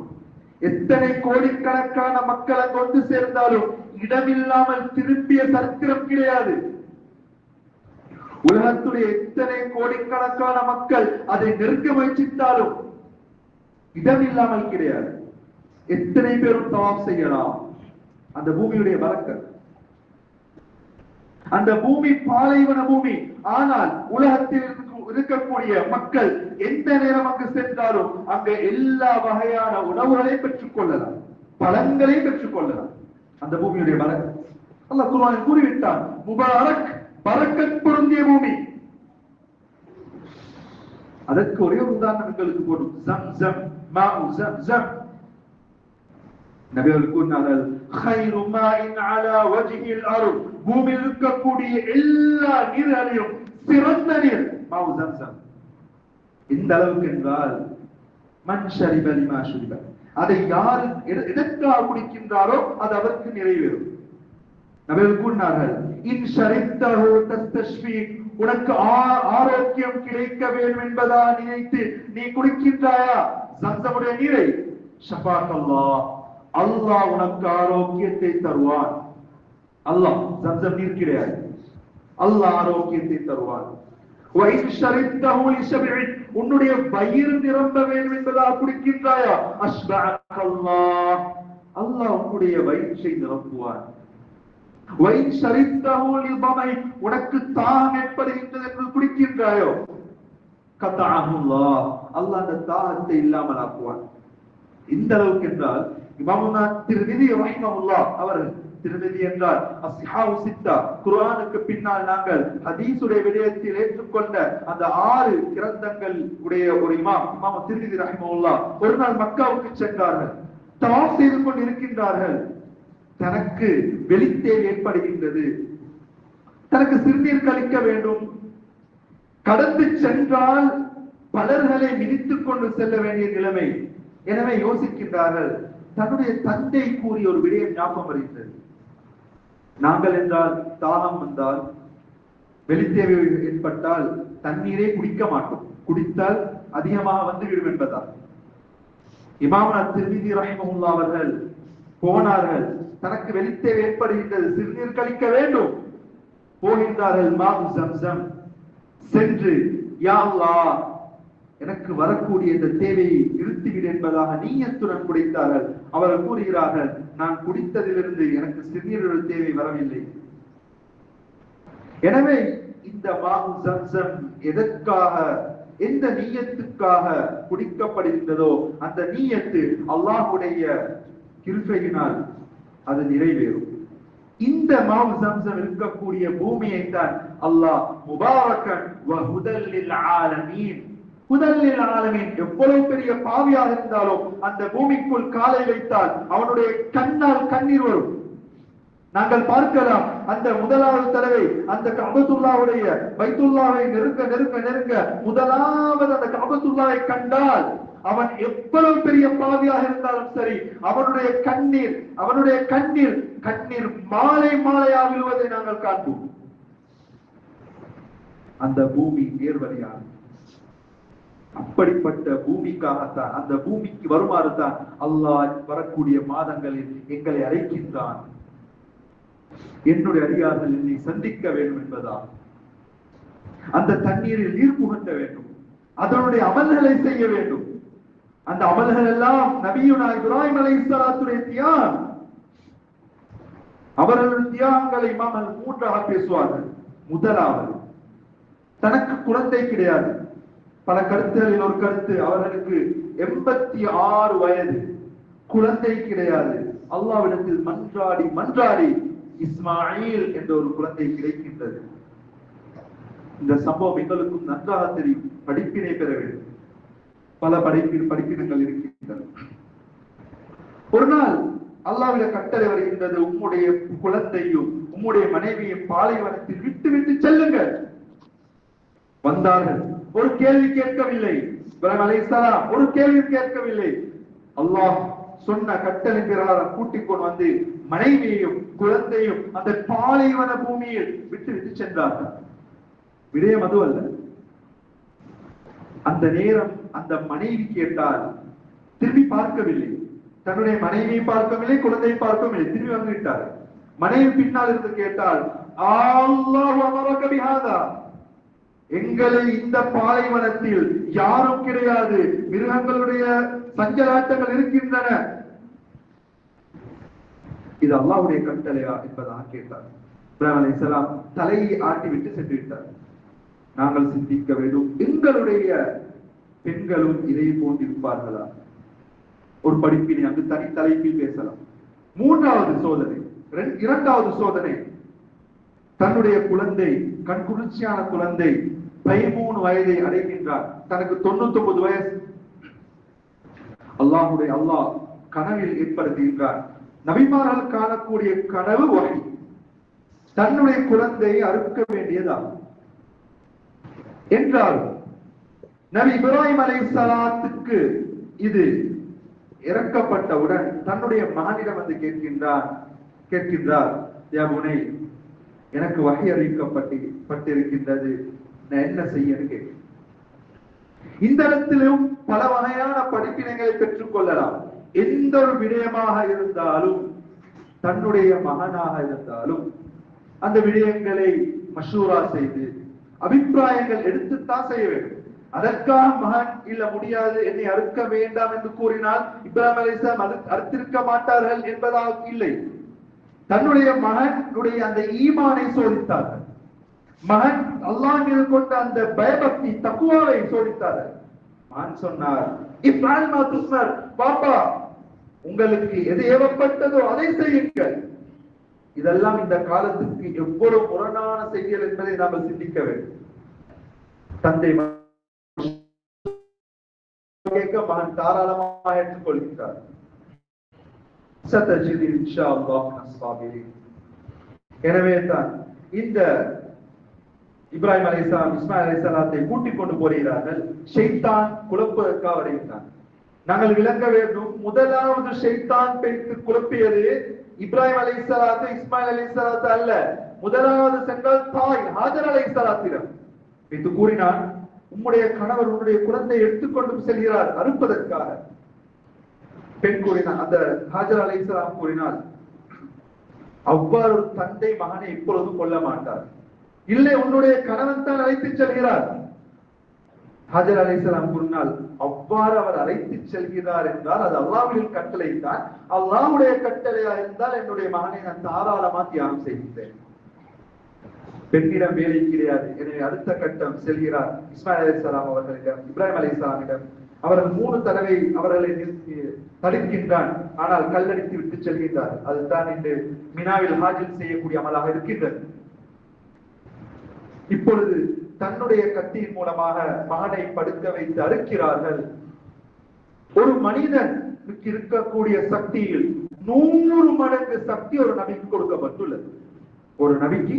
எத்தனை கோடிக்கணக்கான மக்கள் அங்கு வந்து சேர்ந்தாலும் இடமில்லாமல் திரும்பிய சரித்திரம் கிடையாது. உலகத்துடைய எத்தனை கோடிக்கணக்கான மக்கள் அதை நெருங்க முயற்சித்தாலும் இடமில்லாமல் கிடையாது. எத்தனை பேரும் தவாப் செய்யலாம். அந்த பூமியுடைய பரக்கத். அந்த பூமி பாலைவன பூமி. ஆனால் உலகத்தில் இருக்கக்கூடிய மக்கள் எந்த நேரம் அங்கு சென்றாலும் அங்க எல்லா வகையான உணவுகளை பெற்றுக் கொள்ளலாம், பழங்களை பெற்றுக் கொள்ளலாம். அந்த பூமியுடைய பரக்கத் அல்லாஹ் குர்ஆனில் கூறிவிட்டான். முபாரக், பரக்கத் பொருந்திய பூமி. அதற்கு ஒரே ஒரு உதாரணம் எங்களுக்கு போடும். ஜம்ஸம், மாஉ ஜம்ஸம். நபி அவர்கள் கூறினார்கள், خير ماء على وجه الارض, பூமியில் இருக்கக்கூடிய எல்லா நீர்களையும் சிறந்த நீர் மாஉ ஜம்ஸம். இந்த அளவுக்கு என்றால் மன் ஷரிப லிமா ஷரிப, அதை யார் எதற்காக குடிக்கின்றாரோ அது அவருக்கு நிறைவேறும். நபி அவர்கள் கூறினார்கள், இன் ஷரிப்தஹு தஸ்தஷ்ஃபி, உனக்கு ஆரோக்கியம் கிடைக்க வேண்டும் என்பதாக நினைத்து நீ குடிக்கின்றாயா ஜம்ஸமுடைய நீரை, ஷஃபாக்கல்லாஹ், அல்லாஹ் உனக்கு ஆரோக்கியத்தை தருவான். அல்லாஹ் ஜம்ஸம் நீர் கிடையாது, அல்லாஹ் ஆரோக்கியத்தை தருவான். உன்னுடைய வயிறு நிரம்ப வேண்டும் என்பதாக குடிக்கின்றாயா, அஷ்பஅக்கல்லாஹ், அல்லாஹ் உன்னுடைய வயிற்றை நிரப்புவான். உனக்கு தாகம் ஏற்படுகின்றது என்று குடிக்கின்றாயோ, கதஅஹுல்லாஹ், அல்லாஹ் அந்த தாகத்தை இல்லாமல் ஆக்குவான். இந்த அளவுக்கு என்றால் இமாமுனா திர்மிதி ரஹிமஹுல்லாஹ் அவர்கள், திர்மிதி என்றால் அஸ்ஹாபு சித்தா, குர்ஆனுக்கு பின்னால் நாங்கள் ஹதீஸுடைய விடயத்தில் ஏற்றுக்கொண்ட அந்த 6 கிரந்தங்கள் உடைய ஒரு இமாம் திர்மிதி ரஹிமஹுல்லாஹ் ஒரு நாள் மக்காவுக்கு சென்றார்கள். தவாப் செய்து கொண்டிருக்கின்றார்கள். தனக்கு வெளித்தேவை ஏற்படுகின்றது, தனக்கு சிறுநீர் கழிக்க வேண்டும். கடந்து சென்றால் பலர்களை மிதித்துக் கொண்டு செல்ல வேண்டிய நிலைமை. எனவே யோசிக்கின்றார்கள். தன்னுடைய தந்தை கூறிய ஒரு விடயம் ஞாபகம் வருகின்றது. நாங்கள் என்றால் தாகம் வந்தால், வெளித்தேவை ஏற்பட்டால் தண்ணீரை குடிக்க மாட்டோம், குடித்தால் அதிகமாக வந்துவிடும் என்பதால். இமாம் அத்-திர்மிதி ரஹிமஹுல்லாஹ் அவர்கள் போனார்கள். தனக்கு வெளித்தேவை ஏற்படுகின்றது, சிறுநீர் கழிக்க வேண்டும். போகின்றார்கள். மாவு ஜம்சம் சென்று, யா அல்லாஹ், எனக்கு வரக்கூடிய இந்த தேவையை நிறுத்திவிடு என்பதாக நீயத்துடன் குடித்தார்கள். அவர்கள் கூறுகிறார்கள், நான் குடித்ததிலிருந்து எனக்கு சிறுநீர் தேவை வரவில்லை. எனவே இந்த மாவு ஜம்சம் எதற்காக, எந்த நீயத்துக்காக குடிக்கப்படுகின்றதோ அந்த நீயத்து அல்லாஹ்வுடைய கிருபையினால் அது நிறைவேறும். இந்த மாவு ஜம்சம் இருக்கக்கூடிய பூமியை தான் அல்லாஹ் முபாரக்கன் வ ஹுதல் லில் ஆலமீன், ஹுதல் லில் ஆலமீன், எவ்வளவு பெரிய பாவியாக இருந்தாலும் அந்த பூமிக்குள் காலை வைத்தால் அவனுடைய கண்ணால் கண்ணீர் வரும். நாங்கள் பார்க்கலாம், அந்த முதலாவது தடவை அந்த கஅபத்துல்லாஹ்வுடைய பைத்துல்லாஹை நெருங்க நெருங்க நெருங்க முதலாவது அந்த கஅபத்துல்லாஹை கண்டால் அவன் எவ்வளவு பெரிய பாவியாக இருந்தாலும் சரி, அவனுடைய கண்ணீர் கண்ணீர் மாலை மாலையாக விழுவதை நாங்கள் காண்போம். அந்த பூமி நேர்வழியாக, அப்படிப்பட்ட பூமிக்காகத்தான், அந்த பூமிக்கு வருமாறு தான் அல்லாஹ் வரக்கூடிய மாதங்களில் எங்களை அழைக்கின்றான். என்னுடைய அடியார்கள் என்னை சந்திக்க வேண்டும் என்பதா, அந்த தண்ணீரில் நீர் புகட்ட வேண்டும், அதனுடைய அமல்களை செய்ய வேண்டும். அந்த அமல்கள் எல்லாம் நபியுனா இப்ராஹிம் அலைஹிஸ்ஸலாத்துடைய தியாகம். அவர்களுடைய தியாகங்களை இமாம் மூன்றாக பேசுவார்கள். முதலாவது, தனக்கு குழந்தை கிடையாது. பல கருத்துகளில் ஒரு கருத்து, அவர்களுக்கு 86 வயது, குழந்தை கிடையாது. அல்லாஹ்விடத்தில் மன்றாடி மன்றாடி இஸ்மாயில் என்ற ஒரு குழந்தை கிடைக்கின்றது. இந்த சம்பவம் எங்களுக்கும் நன்றாக தெரியும், படிப்பினை பெற வேண்டும். பல படிப்பினங்கள் இருக்கின்றன. ஒரு நாள் அல்லாஹ்வுடைய கட்டளை வருகின்றது, உம்முடைய குழந்தையும் உம்முடைய மனைவியும் பாலைவனத்தில் விட்டு விட்டு செல்லுங்கள். வந்தார்கள். ஒரு கேள்வி கேட்கவில்லை. இப்ராஹிம் அலைஹிஸ்ஸலாம் ஒரு கேள்வி கேட்கவில்லை. அல்லாஹ் சொன்ன கட்டளை பிரகாரம் கூட்டிக் கொண்டு வந்து மனைவியையும் குழந்தையும் அந்த பாலைவன பூமியில் விட்டு விட்டு சென்றார்கள். விடயம் அது அல்ல. அந்த நேரம் அந்த மனைவி கேட்டால் திரும்பி பார்க்கவில்லை, தன்னுடைய மனைவியை பார்க்கவில்லை, குழந்தையை பார்க்கவில்லை, திரும்பி வந்து விட்டார். மனைவி பின்னால் இருந்து கேட்டால், அல்லாஹ் அமரக பிஹாதா, எங்களை இந்த பாலைவனத்தில் யாரும் கிடையாது, மிருகங்களுடைய சஞ்சலாட்டங்கள் இருக்கின்றன, இது அல்லாஹ்வுடைய கட்டளையா என்பதாக கேட்டார். இப்ராஹிம் அலைஹிஸ்ஸலாம் தலையை ஆட்டிவிட்டு சென்று விட்டார். நாங்கள் சிந்திக்க வேண்டும், எங்களுடைய பெண்களும் இதை போன்றிருப்பார்களா? ஒரு படிப்பினை அங்கு தனி தலைப்பில் பேசலாம். மூன்றாவது சோதனை, இரண்டாவது சோதனை, தன்னுடைய குழந்தை, கண்குளிர்ச்சியான குழந்தை 13 வயதை அடைகின்றார். தனக்கு 99 வயசு. அல்லாஹ் கனவில் ஏற்படுத்துகின்றார். நபிமார்கள் காணக்கூடிய கனவு வகை, தன்னுடைய குழந்தையை அறுக்க வேண்டியதாகும் என்றால் நபி இப்ராஹிம் அலைஹிஸ்ஸலாத்துக்கு இது இறக்கப்பட்டவுடன் தன்னுடைய மகனிடம் வந்து கேட்கின்றார், யா புனை, எனக்கு வகை அறிவிக்கப்பட்டிருக்கின்றது, நான் என்ன செய்யன்னு கேட்கிறேன். இந்த இடத்திலும் பல வகையான படிப்பினைகளை பெற்றுக் கொள்ளலாம். எந்த ஒரு விடயமாக இருந்தாலும், தன்னுடைய மகனாக இருந்தாலும் அந்த விடயங்களை மஷூரா செய்து அபிப்பிராயங்கள் எடுத்துத்தான் செய்ய வேண்டும். அதற்காக மகன் இல்ல முடியாது, என்னை அறுக்க வேண்டாம் என்று கூறினால் இப்ராஹிம் அலைஹிஸ்ஸலாம் அறுத்திருக்க மாட்டார்கள் என்பதாக இல்லை. தன்னுடைய மகனுடைய அந்த ஈமானை சோதித்தார்கள். மகன் அல்லாஹ் மீது கொண்ட அந்த பயபக்தி தக்வாவை சோதித்தார்கள். மகன் சொன்னார், இப்ராஹிம் துஸ்மர், பாப்பா உங்களுக்கு எது ஏவப்பட்டதோ அதை செய்யுங்கள். இதெல்லாம் இந்த காலத்துக்கு எவ்வளவு முரணான செய்திகள் என்பதை நாம் சிந்திக்க வேண்டும். தந்தை கேட்க மகன் தாராளமாக ஏற்றுக்கொள்கிறார். சதஜிது இன்ஷாஅல்லாஹ் நஸ்ஸாபிரீன். எனவே தான் இந்த இப்ராஹிம் அலைஹிஸ்ஸலாம் இஸ்மாயில் அலைஹிஸ்ஸலாத்தை கூட்டிக் கொண்டு போகிறார்கள். ஷைத்தான் குழப்பதற்காக வருகிறான். நாங்கள் விளங்க வேண்டும், முதலாவது ஷைத்தான் பெற்று குழப்பியது இப்ராஹிம் அலைஹிஸ்ஸலாத்து இஸ்மாயில் அலைஹிஸ்ஸலாத்து அல்ல. முதலாவது சென்றால் தாய் ஹாஜர் அலைஹிஸ்ஸலாத்திடம் என்று கூறினான், உம்முடைய கணவர் உன்னுடைய குழந்தையை எடுத்துக்கொண்டு செல்கிறார் அறுப்பதற்காக. பெண் கூறினார், அந்த ஹாஜர் அலைஹிஸ்ஸலாம் கூறினார், அவ்வாறு ஒரு தந்தை மகனை இப்பொழுதும் கொல்ல மாட்டார். இல்லை, உன்னுடைய கணவன் தான் அழைத்து செல்கிறார். ஹாஜர் அலைஹிஸ்ஸலாம் கூறினால், அவ்வாறு அவர் அழைத்து செல்கிறார் என்றால் அது அல்லாஹ்வின் கட்டளை தான். அல்லாஹ்வுடைய கட்டளையா இருந்தால் என்னுடைய மகனை நான் தாராளமா தியாகம் செய்கிறேன். பெண்ணிடம் வேலை கிடையாது. எனவே அடுத்த கட்டம் செல்கிறார் இஸ்மாயில் அலைஹிஸ்ஸலாம் அவர்களிடம், இப்ராஹிம் அலைஹிஸ்ஸலாமிடம். அவர்கள் 3 தடவை அவர்களை தடுக்கின்றான். ஆனால் கல்லடித்து விட்டு செல்கின்றார். அதுதான் இன்று மினாவில் ஹாஜில் செய்யக்கூடிய அமலாக இருக்கின்றது. இப்பொழுது தன்னுடைய கத்தியின் மூலமாக மகனை படுக்க வைத்து அறுக்கிறார்கள். ஒரு மனிதனுக்கு இருக்கக்கூடிய சக்தியில் 100 மடங்கு சக்தி ஒரு நபிக்கு கொடுக்கப்பட்டுள்ளது. ஒரு நபிக்கு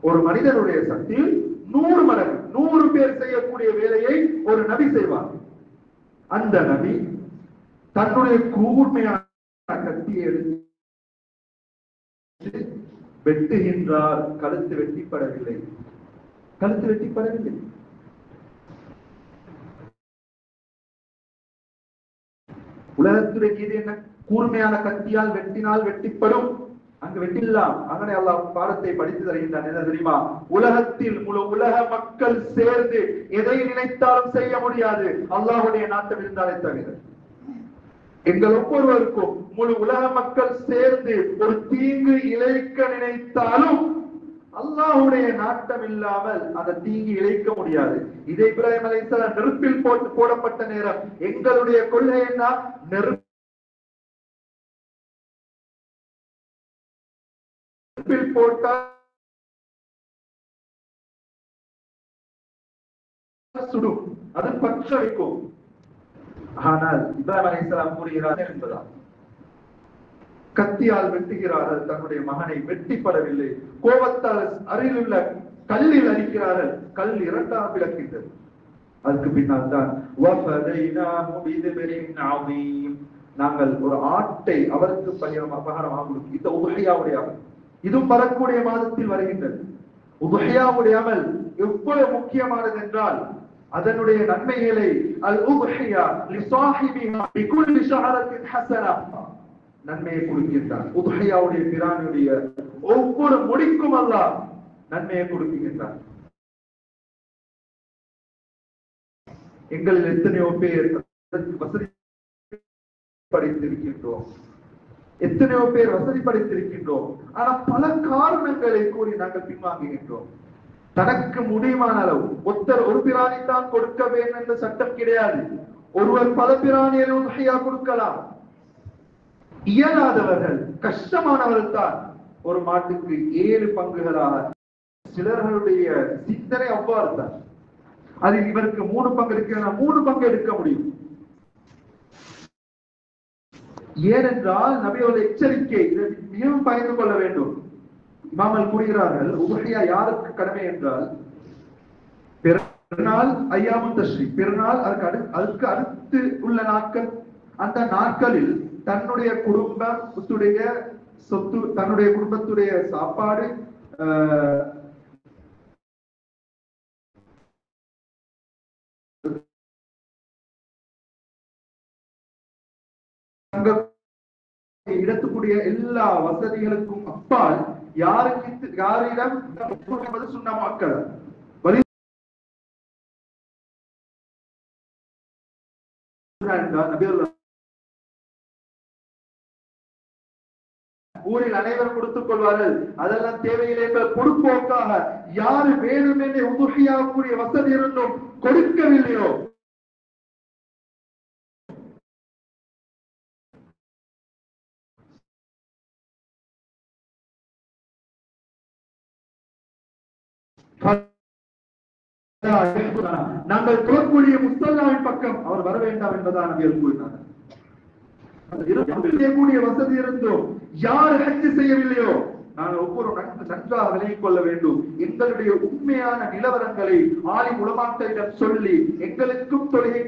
ஒரு மனிதனுடைய சக்தியில் 100 மடங்கு, 100 பேர் செய்யக்கூடிய வேலையை ஒரு நபி செய்வார். அந்த நபி தன்னுடைய கூர்மையான கத்தியை எடுத்து வெட்டுகின்றார். கழுத்து வெட்டிப்படவில்லை. கழுத்து வெட்டிப்படவில்லை. உலகத்துடைய கீது என்ன? கூர்மையான கத்தியால் வெட்டினால் வெட்டிப்படும். அங்கு வெட்டில்லாம். அங்கே அல்லாஹ் பாடத்தை படித்து தருகின்றான். என்ன தெரியுமா? உலகத்தில் முழு உலக மக்கள் சேர்ந்து எதை நினைத்தாலும் செய்ய முடியாது, அல்லாஹ்வுடைய நாட்டம் இருந்தாலே தவிர. எங்கள் ஒவ்வொருவருக்கும் முழு உலக மக்கள் சேர்ந்து ஒரு தீங்கு இழைக்க நினைத்தாலும் அல்லாஹ்வுடைய நாட்டம் இல்லாமல் அந்த தீங்கு இழைக்க முடியாது. இதை இப்ராஹிம் அலைஹிஸ்ஸலாம் நெருப்பில் போடப்பட்ட நேரம் எங்களுடைய கொள்கை என்ன? நெருப்பில் போட்டால் சுடும், அது பற்ற வைக்கும். ஆனால் இப்ராஹிம் அலைஹிஸ்ஸலாம் கூறுகிறார்கள் என்பதால் கத்தியால் வெட்டுகிறார்கள். தன்னுடைய மகனை வெட்டிப்படவில்லை. கோபத்தால் அருகிலுள்ள கல்லில் அடிக்கிறார்கள். கல் 2ஆக பிளக்கின்றது. அதுக்கு பின்னால் தான் நாங்கள் ஒரு ஆட்டை அவருக்கு பகரமாக கொடுக்கும். இந்த உதுஹியாவுடைய அமல், இதுவும் வரக்கூடிய மாதத்தில் வருகின்றது. உதுஹியாவுடைய அமல் எவ்வளவு முக்கியமானது என்றால் அதனுடைய நன்மைகளை அல் உதுஹியா லிசாஹிபிஹா பிகுல்லி ஷஹரத்தின் ஹஸனா நன்மையை கொடுக்கின்றான். உதுஹியாவுடைய பிரானுடைய ஒவ்வொரு முடிக்கும் அல்லாஹ் நன்மையை கொடுக்கின்றான். எங்களில் எத்தனையோ பேர் வசதி படைத்திருக்கின்றோம், எத்தனையோ பேர் வசதி படைத்திருக்கின்றோம். ஆனால் பல காரணங்களை கூறி நாங்கள் பின்வாங்குகின்றோம். தனக்கு முடியுமான அளவு ஒருத்தர் ஒரு பிராணி தான் கொடுக்க வேண்டும் என்ற சட்டம் கிடையாது. ஒருவர் பல பிராணியை உதுஹியா கொடுக்கலாம். இயலாதவர்கள், கஷ்டமானவர்கள் தான் ஒரு மாட்டுக்கு 7 பங்குகளாக. சிலர்களுடைய சிந்தனை அவ்வாறு தான். அது இவருக்கு 3 பங்கு இருக்கு, 3 பங்கு எடுக்க முடியும். ஏனென்றால் நபியோட எச்சரிக்கை, இதை மிகவும் பயந்து கொள்ள வேண்டும். இமாமல் கூறுகிறார்கள், உதுஹியா யாருக்கு கடமை என்றால் பெருநாள், ஐயாமுல் தஷ்ரீக் பெருநாள், அதுக்கு அடுத்து உள்ள நாட்கள். அந்த நாட்களில் தன்னுடைய குடும்பத்துடைய சொத்து, தன்னுடைய குடும்பத்துடைய சாப்பாடு, இடத்துக்குரிய எல்லா வசதிகளுக்கும் அப்பால் யாரிடம் சுண்ண மக்கள் ஊரில் அனைவரும் கொடுத்துக் கொள்வார்கள். அதெல்லாம் தேவையில்லை என்ற பொறுப்போக்காக யாரு வேணும் என்று உதுஹியாவுக்குரிய வசதி இருந்தும் கொடுக்கவில்லையோ நாங்கள் தொழக்கூடிய முஸ்தல்லாவின் பக்கம் அவர் வர வேண்டாம் என்பதான் நபிகள் கூறினார். கூடிய வசதி இருந்தோம். யார் ஹஜ் செய்யவில்லையோ நாங்கள் ஒவ்வொரு நன்றாக விலகிக் கொள்ள வேண்டும். எங்களுடைய உண்மையான நிலவரங்களை ஆலிம் உலமாக்களிடம் சொல்லி எங்களுக்கும் தொழுகை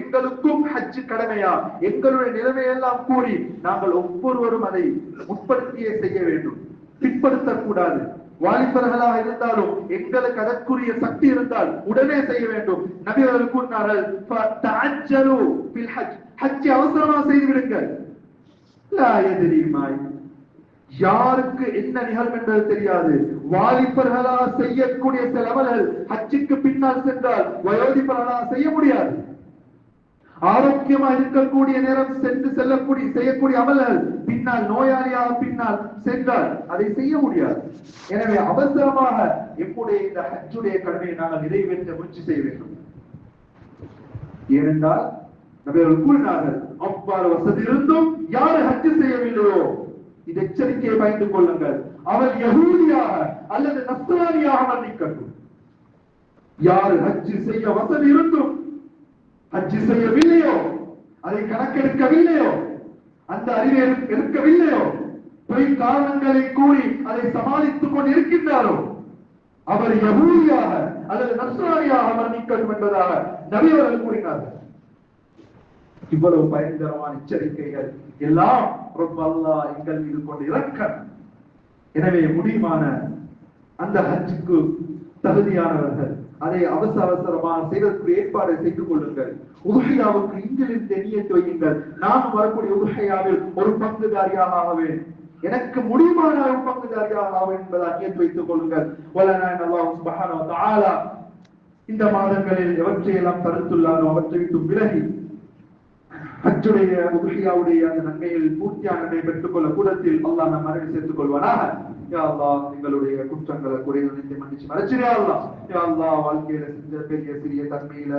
எங்களுக்கும் ஹஜ் கடமையா எங்களுடைய நிலைமையெல்லாம் கூறி நாங்கள் ஒவ்வொருவரும் அதை முற்படுத்தியே செய்ய வேண்டும், பிற்படுத்தக்கூடாது. வாலிபர்களாக இருந்தாலும் எங்களுக்கு அதற்குரிய சக்தி இருந்தால் உடனே செய்ய வேண்டும். நபி அவர்கள் கூறினார்கள், ஹஜ் அவசரமா செய்து விடுங்கள். யாருக்கு என்ன நிகழ்வு என்பது தெரியாது. வாலிபர்களாக செய்யக்கூடிய சில அமல்கள் ஹஜ்ஜுக்கு பின்னால் சென்றால் வயோதிபர்களாக செய்ய முடியாது. ஆரோக்கியமா இருக்கக்கூடிய நேரம் சென்று செய்யக்கூடிய அமல்கள் பின்னால் நோயாளியாக பின்னால் சென்றால் அதை செய்ய முடியாது. எனவே அவசரமாக எப்போடைய இந்த ஹஜ்ஜுடைய கடமையை நாங்கள் நிறைவேற்ற முயற்சி செய்ய வேண்டும். ஏனென்றால் நபிகள் கூறினார்கள், அவ்வாறு வசதி இருந்தும் யாரு ஹஜ் செய்யவில்லையோ இது எச்சரிக்கையை பயந்து கொள்ளுங்கள், அவர் யஹூதியாக அல்லது நஸ்ரானியாக மன்னிக்கட்டும். யாரு ஹஜ் செய்ய வசதி இருந்தும் ஹஜ் செய்யவில்லையோ, அதை கணக்கெடுக்கவில்லையோ, அந்த அறிவை எடுக்கவில்லையோ, பொய் காரணங்களை கூறி அதை சமாளித்துக் கொண்டு இருக்கின்றாரோ அவர் யஹூதியாக அல்லது நஸ்ரானியாக மன்னிக்கட்டும் என்பதாக நபி அவர்கள் கூறினார்கள். இவ்வளவு பயங்கரமான எச்சரிக்கைகள் எல்லாம் அல்லாஹ் எங்கள் மீது கொண்டு இறக்கணும். எனவே முடியுமான அந்த ஹஜ்ஜுக்கு தகுதியானவர்கள் அதை அவசரமாக செய்வதற்கு ஏற்பாடு செய்து கொள்ளுங்கள். உதுஹையாவுக்கு இங்கிலிருந்து நியத்து வையுங்கள். நான் வரக்கூடிய உதுஹையாவில் ஒரு பங்குதாரியாக ஆவேன், எனக்கு முடியுமான ஒரு பங்குதாரியாக ஆவேன் என்பதாக நியத்து வைத்துக் கொள்ளுங்கள். அல்லாஹ் சுப்ஹானஹு வ தஆலா இந்த மாதங்களில் எவற்றையெல்லாம் தடுத்துள்ளாரோ அவற்றை விட்டு விலகி ஹஜ்ஜுடைய உதுஹியாவுடைய அந்த நன்மையில் பூர்த்தியான நன்மை பெற்றுக் கொள்ள கூடத்தில் அல்லாஹ் நம் அருகில் சேர்த்துக் கொள்வானாக. யா அல்லாஹ் எங்களுடைய குற்றங்களை குறைகளை மன்னிச்சு மறைச்சிரியா அல்லாஹ். யா அல்லாஹ் வாழ்க்கையில செஞ்ச பெரிய சிறிய தன்மையில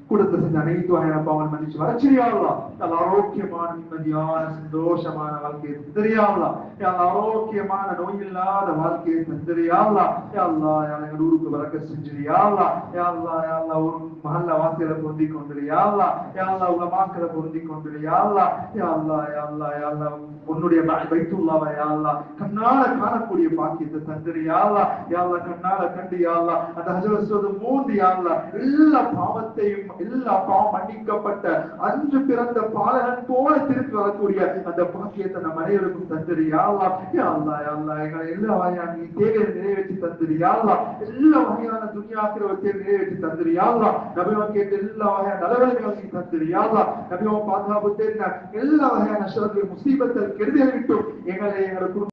கொடுத்த செஞ்ச அனைத்து வகையான பாவங்களை மன்னிச்சு மறைச்சிரியா அல்லாஹ். ஆரோக்கியமான நிம்மதியான சந்தோஷமான வாழ்க்கையை தந்திரியா அல்லாஹ். யா ஆரோக்கியமான நோயில்லாத வாழ்க்கையை தந்திரியா அல்லாஹ். யா அல்லாஹ் எங்கள் ஊருக்கு வரக்கத் செஞ்சிரியா அல்லாஹ். யா அல்லாஹ் ஒரு மஹல்ல வாசியில பொருந்தி கொண்டிரியா அல்லாஹ். யா அல்லாஹ் உலமாக்களை பொருந்தி கொண்டிரியா அல்லாஹ். யா அல்லாஹ் உன்னுடைய பைத்துல்லாஹ் யா அல்லாஹ் கண்ணால காணக்கூடிய பாக்கியத்தை தந்திரியா அல்லாஹ். யா அல்லாஹ் கண்ணால கண்டு யா அல்லாஹ் அந்த ஹஜ்ரத் அஸ்வத் மூந்து யா அல்லாஹ் எல்லா பாவத்தையும் எல்லா பாவம் மன்னிக்கப்பட்ட அன்று பிறந்த பாலகன் போல திருப்பி வரக்கூடிய அந்த பாக்கியத்தை நம் அனைவருக்கும் தந்திரியா அல்லாஹ். யா அல்லாஹ் எங்களை எல்லா வகையான தேவையை நிறைவேற்றி தந்திரியா அல்லாஹ். எல்லா வகையான துன்யாக்கிரவத்தை நிறைவேற்றி தந்திரியா அல்லாஹ். நபியோ கேட்ட எல்லா வகையான நலவழிகளையும் தந்திரியா அல்லாஹ். நபியோ பாதுகாப்பு தேடின எல்லா வகையான ஷர்ரு முசீபத்தை கெடுதல் விட்டு எங்களை